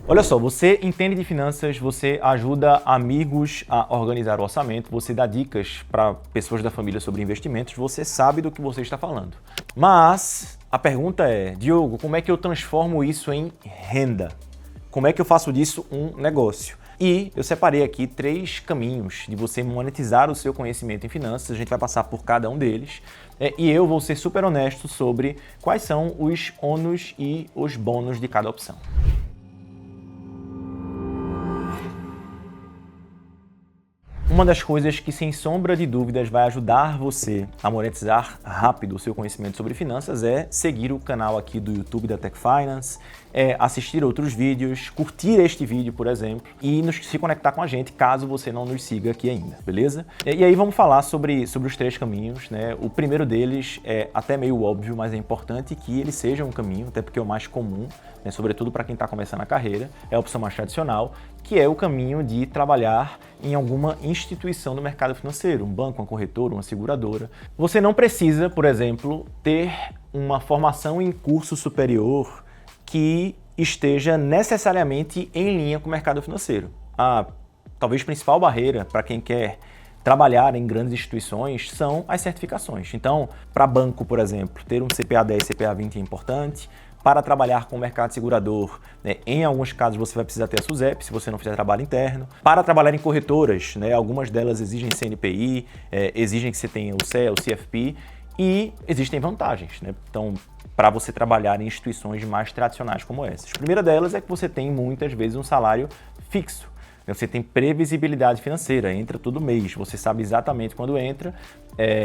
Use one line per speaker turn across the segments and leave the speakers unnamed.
Olha só, você entende de finanças, você ajuda amigos a organizar o orçamento, você dá dicas para pessoas da família sobre investimentos, você sabe do que você está falando. Mas a pergunta é, Diogo, como é que eu transformo isso em renda? Como é que eu faço disso um negócio? E eu separei aqui 3 caminhos de você monetizar o seu conhecimento em finanças, a gente vai passar por cada um deles, e eu vou ser super honesto sobre quais são os ônus e os bônus de cada opção. Uma das coisas que, sem sombra de dúvidas, vai ajudar você a monetizar rápido o seu conhecimento sobre finanças é seguir o canal aqui do YouTube da Tech Finance, assistir outros vídeos, curtir este vídeo, por exemplo, e se conectar com a gente caso você não nos siga aqui ainda, beleza? E aí vamos falar sobre os 3 caminhos, né? O primeiro deles é até meio óbvio, mas é importante que ele seja um caminho, até porque é o mais comum, né? Sobretudo para quem está começando a carreira, é a opção mais tradicional, que é o caminho de trabalhar em alguma instituição do mercado financeiro, um banco, uma corretora, uma seguradora. Você não precisa, por exemplo, ter uma formação em curso superior que esteja necessariamente em linha com o mercado financeiro. A talvez principal barreira para quem quer trabalhar em grandes instituições são as certificações. Então, para banco, por exemplo, ter um CPA 10, CPA 20 é importante. Para trabalhar com o mercado segurador, né, em alguns casos você vai precisar ter a SUSEP, se você não fizer trabalho interno. Para trabalhar em corretoras, né, algumas delas exigem CNPI, exigem que você tenha o CE, o CFP, e existem vantagens, né? Então, para você trabalhar em instituições mais tradicionais como essas. A primeira delas é que você tem muitas vezes um salário fixo. Você tem previsibilidade financeira, entra todo mês, você sabe exatamente quando entra,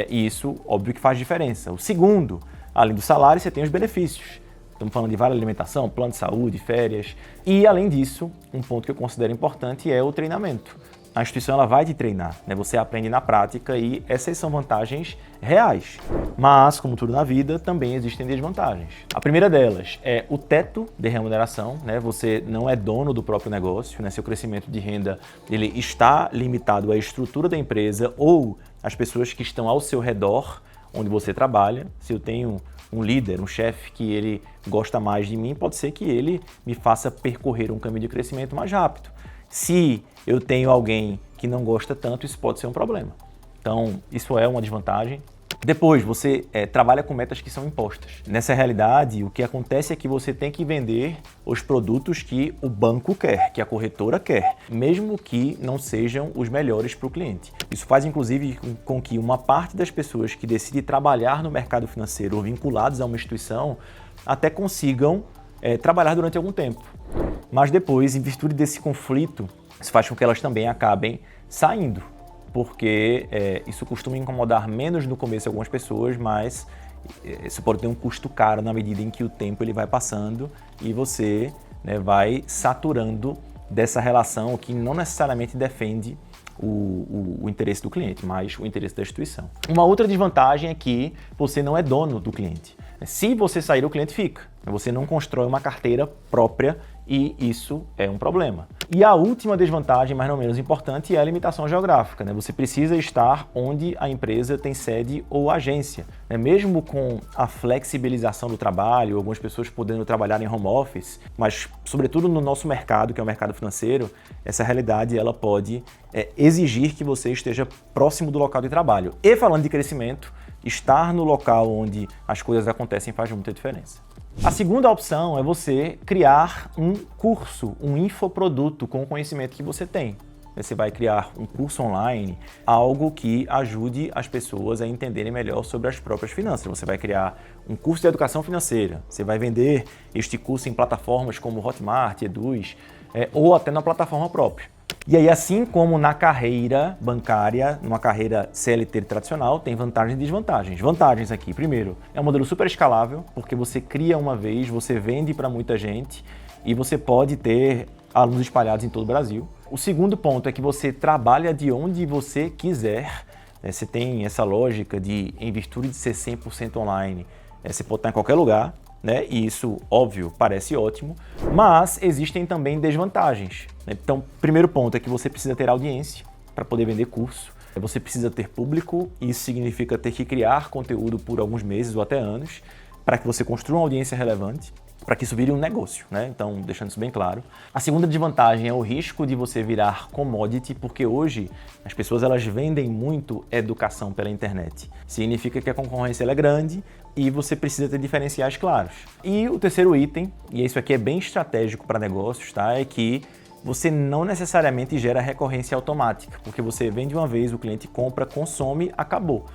e isso, óbvio que faz diferença. O segundo, além do salário, você tem os benefícios. Estamos falando de vale alimentação, plano de saúde, férias. E, além disso, um ponto que eu considero importante é o treinamento. A instituição ela vai te treinar, né? Você aprende na prática e essas são vantagens reais. Mas, como tudo na vida, também existem desvantagens. A primeira delas é o teto de remuneração, né? Você não é dono do próprio negócio, né? Seu crescimento de renda ele está limitado à estrutura da empresa ou às pessoas que estão ao seu redor, onde você trabalha. Se eu tenho um líder, um chefe que ele gosta mais de mim, pode ser que ele me faça percorrer um caminho de crescimento mais rápido. Se eu tenho alguém que não gosta tanto, isso pode ser um problema. Então, isso é uma desvantagem. Depois, você trabalha com metas que são impostas. Nessa realidade, o que acontece é que você tem que vender os produtos que o banco quer, que a corretora quer, mesmo que não sejam os melhores para o cliente. Isso faz, inclusive, com que uma parte das pessoas que decidem trabalhar no mercado financeiro ou vinculados a uma instituição até consigam trabalhar durante algum tempo. Mas depois, em virtude desse conflito, isso faz com que elas também acabem saindo, porque isso costuma incomodar menos no começo algumas pessoas, mas isso pode ter um custo caro na medida em que o tempo ele vai passando e você, né, vai saturando dessa relação que não necessariamente defende o interesse do cliente, mas o interesse da instituição. Uma outra desvantagem é que você não é dono do cliente. Se você sair, o cliente fica. Você não constrói uma carteira própria e isso é um problema. E a última desvantagem, mas não menos importante, é a limitação geográfica, né? Você precisa estar onde a empresa tem sede ou agência, né? Mesmo com a flexibilização do trabalho, algumas pessoas podendo trabalhar em home office, mas sobretudo no nosso mercado, que é o mercado financeiro, essa realidade ela pode exigir que você esteja próximo do local de trabalho. E falando de crescimento, estar no local onde as coisas acontecem faz muita diferença. A segunda opção é você criar um curso, um infoproduto com o conhecimento que você tem. Você vai criar um curso online, algo que ajude as pessoas a entenderem melhor sobre as próprias finanças. Você vai criar um curso de educação financeira, você vai vender este curso em plataformas como Hotmart, Eduz, ou até na plataforma própria. E aí, assim como na carreira bancária, numa carreira CLT tradicional, tem vantagens e desvantagens. Vantagens aqui, primeiro, é um modelo super escalável, porque você cria uma vez, você vende para muita gente e você pode ter alunos espalhados em todo o Brasil. O segundo ponto é que você trabalha de onde você quiser. Você tem essa lógica de, em virtude de ser 100% online, você pode estar em qualquer lugar, né? E isso, óbvio, parece ótimo, mas existem também desvantagens. Então, primeiro ponto é que você precisa ter audiência para poder vender curso. Você precisa ter público, e isso significa ter que criar conteúdo por alguns meses ou até anos para que você construa uma audiência relevante. para que isso vire um negócio, né? Então, deixando isso bem claro. A segunda desvantagem é o risco de você virar commodity, porque hoje as pessoas elas vendem muito educação pela internet. Significa que a concorrência ela é grande e você precisa ter diferenciais claros. E o terceiro item, e isso aqui é bem estratégico para negócios, tá? É que você não necessariamente gera recorrência automática, porque você vende uma vez, o cliente compra, consome, acabou.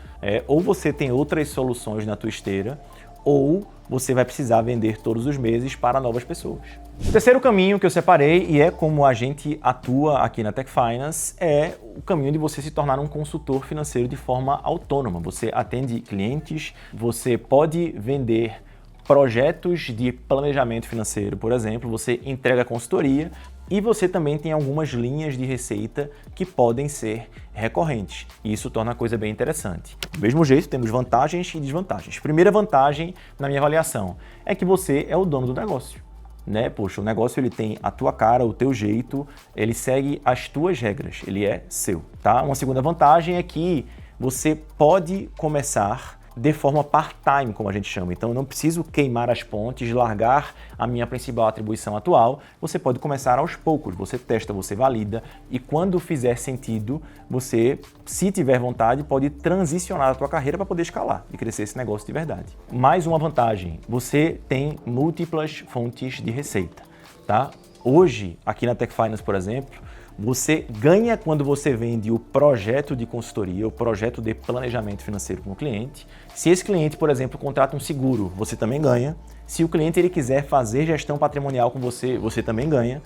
Ou você tem outras soluções na tua esteira, ou você vai precisar vender todos os meses para novas pessoas. O terceiro caminho que eu separei, e é como a gente atua aqui na Tech Finance, é o caminho de você se tornar um consultor financeiro de forma autônoma. Você atende clientes, você pode vender projetos de planejamento financeiro, por exemplo, você entrega consultoria e você também tem algumas linhas de receita que podem ser recorrentes. E isso torna a coisa bem interessante. Do mesmo jeito, temos vantagens e desvantagens. Primeira vantagem, na minha avaliação, é que você é o dono do negócio. Né? Poxa, o negócio ele tem a tua cara, o teu jeito, ele segue as tuas regras, ele é seu, tá? Uma segunda vantagem é que você pode começar de forma part-time, como a gente chama. Então, eu não preciso queimar as pontes, largar a minha principal atribuição atual. Você pode começar aos poucos. Você testa, você valida e quando fizer sentido, você, se tiver vontade, pode transicionar a tua carreira para poder escalar e crescer esse negócio de verdade. Mais uma vantagem, você tem múltiplas fontes de receita, tá? Hoje, aqui na Tech Finance, por exemplo, você ganha quando você vende o projeto de consultoria, o projeto de planejamento financeiro com o cliente. Se esse cliente, por exemplo, contrata um seguro, você também ganha. Se o cliente ele quiser fazer gestão patrimonial com você, você também ganha.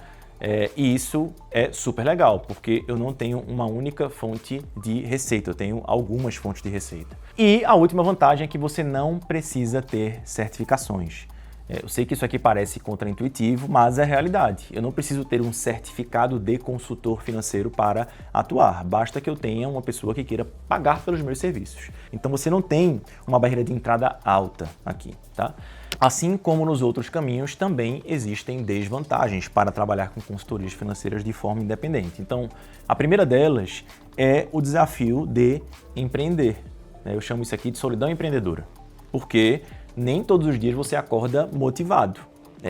E isso é super legal, porque eu não tenho uma única fonte de receita, eu tenho algumas fontes de receita. E a última vantagem é que você não precisa ter certificações. Eu sei que isso aqui parece contraintuitivo, mas é a realidade. Eu não preciso ter um certificado de consultor financeiro para atuar. Basta que eu tenha uma pessoa que queira pagar pelos meus serviços. Então você não tem uma barreira de entrada alta aqui, tá? Assim como nos outros caminhos, também existem desvantagens para trabalhar com consultorias financeiras de forma independente. Então, a primeira delas é o desafio de empreender. Eu chamo isso aqui de solidão empreendedora, porque nem todos os dias você acorda motivado.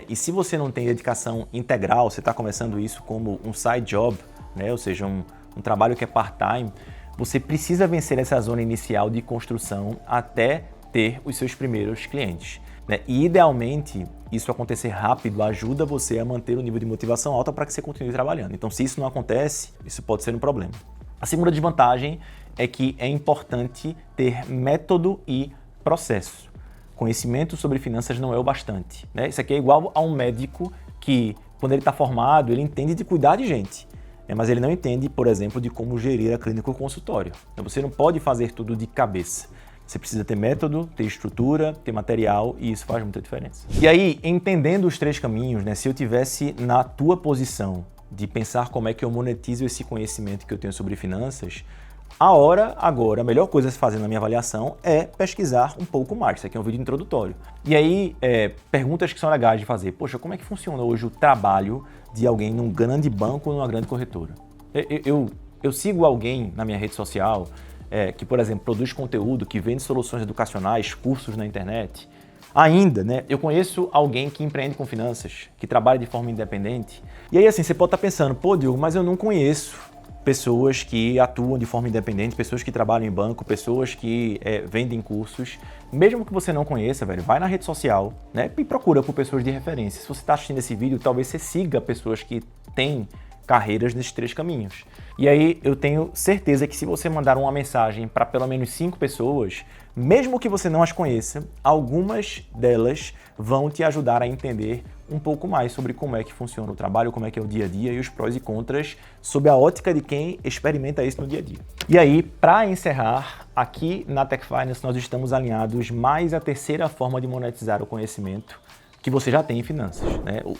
E se você não tem dedicação integral, você está começando isso como um side job, ou seja, um trabalho que é part-time, você precisa vencer essa zona inicial de construção até ter os seus primeiros clientes. E idealmente, isso acontecer rápido ajuda você a manter o nível de motivação alta para que você continue trabalhando. Então, se isso não acontece, isso pode ser um problema. A segunda desvantagem é que é importante ter método e processo. Conhecimento sobre finanças não é o bastante. Isso aqui é igual a um médico que, quando ele está formado, ele entende de cuidar de gente, mas ele não entende, por exemplo, de como gerir a clínica ou consultório. Então, você não pode fazer tudo de cabeça. Você precisa ter método, ter estrutura, ter material e isso faz muita diferença. E aí, entendendo os três caminhos, se eu tivesse na tua posição de pensar como é que eu monetizo esse conhecimento que eu tenho sobre finanças, a melhor coisa a se fazer na minha avaliação é pesquisar um pouco mais. Isso aqui é um vídeo introdutório. E aí, perguntas que são legais de fazer. Poxa, como é que funciona hoje o trabalho de alguém num grande banco ou numa grande corretora? Eu sigo alguém na minha rede social que, por exemplo, produz conteúdo, que vende soluções educacionais, cursos na internet. Ainda, eu conheço alguém que empreende com finanças, que trabalha de forma independente. E aí, assim, você pode estar pensando, pô, Diogo, mas eu não conheço pessoas que atuam de forma independente, pessoas que trabalham em banco, pessoas que vendem cursos. Mesmo que você não conheça, vai na rede social, e procura por pessoas de referência. Se você está assistindo esse vídeo, talvez você siga pessoas que têm carreiras nesses três caminhos. E aí eu tenho certeza que se você mandar uma mensagem para pelo menos 5 pessoas, mesmo que você não as conheça, algumas delas vão te ajudar a entender um pouco mais sobre como é que funciona o trabalho, como é que é o dia a dia e os prós e contras sob a ótica de quem experimenta isso no dia a dia. E aí, para encerrar, aqui na Tech Finance nós estamos alinhados mais à terceira forma de monetizar o conhecimento que você já tem em finanças.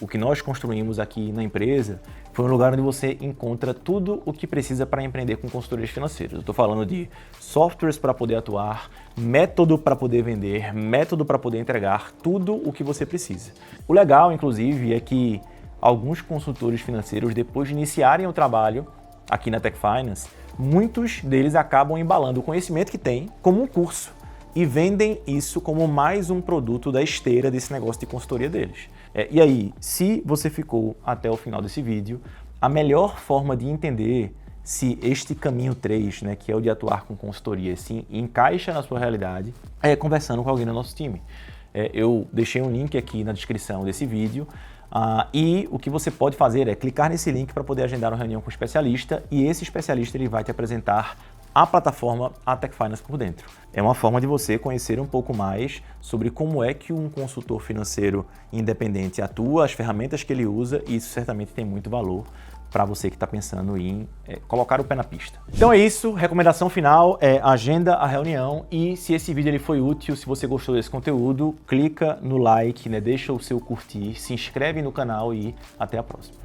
O que nós construímos aqui na empresa foi um lugar onde você encontra tudo o que precisa para empreender com consultorias financeiras. Eu estou falando de softwares para poder atuar, método para poder vender, método para poder entregar, tudo o que você precisa. O legal, inclusive, é que alguns consultores financeiros, depois de iniciarem o trabalho aqui na Tech Finance, muitos deles acabam embalando o conhecimento que têm como um curso e vendem isso como mais um produto da esteira desse negócio de consultoria deles. E aí, se você ficou até o final desse vídeo, a melhor forma de entender se este caminho 3, né, que é o de atuar com consultoria, se encaixa na sua realidade, é conversando com alguém do nosso time. Eu deixei um link aqui na descrição desse vídeo, e o que você pode fazer é clicar nesse link para poder agendar uma reunião com o especialista, e esse especialista ele vai te apresentar a plataforma Tech Finance por dentro. É uma forma de você conhecer um pouco mais sobre como é que um consultor financeiro independente atua, as ferramentas que ele usa, e isso certamente tem muito valor para você que está pensando em colocar o pé na pista. Então é isso, recomendação final é agenda a reunião, e se esse vídeo ele foi útil, se você gostou desse conteúdo, clica no like, né, deixa o seu curtir, se inscreve no canal e até a próxima.